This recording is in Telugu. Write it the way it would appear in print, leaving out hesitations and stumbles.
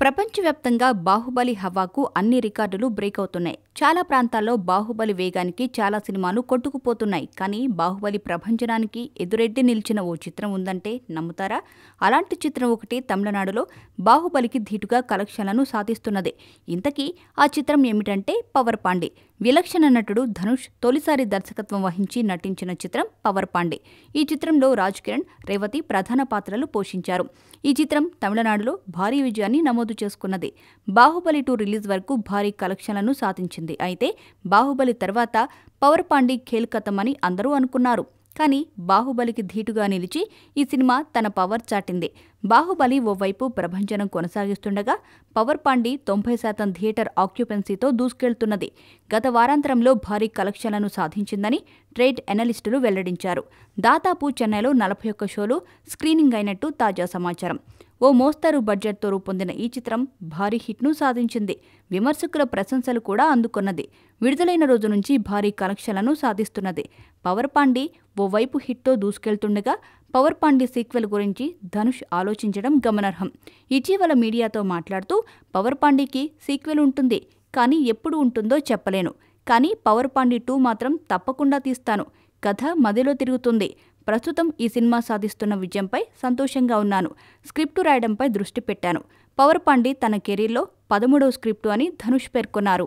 ప్రపంచవ్యాప్తంగా బాహుబలి హవాకు అన్ని రికార్డులు బ్రేక్ అవుతున్నాయి. చాలా ప్రాంతాల్లో బాహుబలి వేగానికి చాలా సినిమాలు కొట్టుకుపోతున్నాయి. కానీ బాహుబలి ప్రభంజనానికి ఎదురెడ్డి నిలిచిన ఓ చిత్రం ఉందంటే నమ్ముతారా? అలాంటి చిత్రం ఒకటి తమిళనాడులో బాహుబలికి ధీటుగా కలెక్షన్లను సాధిస్తున్నది. ఇంతకీ ఆ చిత్రం ఏమిటంటే పవర్ పాండే. విలక్షణ నటుడు ధనుష్ తొలిసారి దర్శకత్వం వహించి నటించిన చిత్రం పవర్ పాండే. ఈ చిత్రంలో రాజ్ కిరణ్, రేవతి ప్రధాన పాత్రలు పోషించారు. ఈ చిత్రం తమిళనాడులో భారీ విజయాన్ని నమోదు చేసుకున్నది. బాహుబలి 2 రిలీజ్ వరకు భారీ కలెక్షన్లను సాధించింది. అయితే బాహుబలి తర్వాత పవర్ పాండే ఖేల్కతం అని అందరూ అనుకున్నారు. కానీ బాహుబలికి ధీటుగా నిలిచి ఈ సినిమా తన పవర్ చాటింది. బాహుబలి ఓవైపు ప్రభంజనం కొనసాగిస్తుండగా పవర్ పాండే 90% థియేటర్ ఆక్యుపెన్సీతో దూసుకెళ్తున్నది. గత వారాంతరంలో భారీ కలెక్షన్లను సాధించిందని ట్రేడ్ ఎనలిస్టులు వెల్లడించారు. దాదాపు చెన్నైలో 41 షోలు స్క్రీనింగ్ అయినట్టు తాజా సమాచారం. ఓ మోస్తరు బడ్జెట్తో రూపొందిన ఈ చిత్రం భారీ హిట్ను సాధించింది. విమర్శకుల ప్రశంసలు కూడా అందుకున్నది. విడుదలైన రోజు నుంచి భారీ కలెక్షన్లను సాధిస్తున్నది. పవర్ పాండే ఓవైపు హిట్తో దూసుకెళ్తుండగా పవర్ పాండే సీక్వెల్ గురించి ధనుష్ ఆలోచించడం గమనార్హం. ఇటీవల మీడియాతో మాట్లాడుతూ పవర్ పాండేకి సీక్వెల్ ఉంటుంది, కానీ ఎప్పుడు ఉంటుందో చెప్పలేను. కానీ పవర్ పాండే 2 మాత్రం తప్పకుండా తీస్తాను. కథ మదిలో తిరుగుతుంది. ప్రస్తుతం ఈ సినిమా సాధిస్తున్న విజయంపై సంతోషంగా ఉన్నాను. స్క్రిప్టు రాయడంపై దృష్టి పెట్టాను. పవర్ పాండే తన కెరీర్లో 13వ స్క్రిప్టు అని ధనుష్ పేర్కొన్నారు.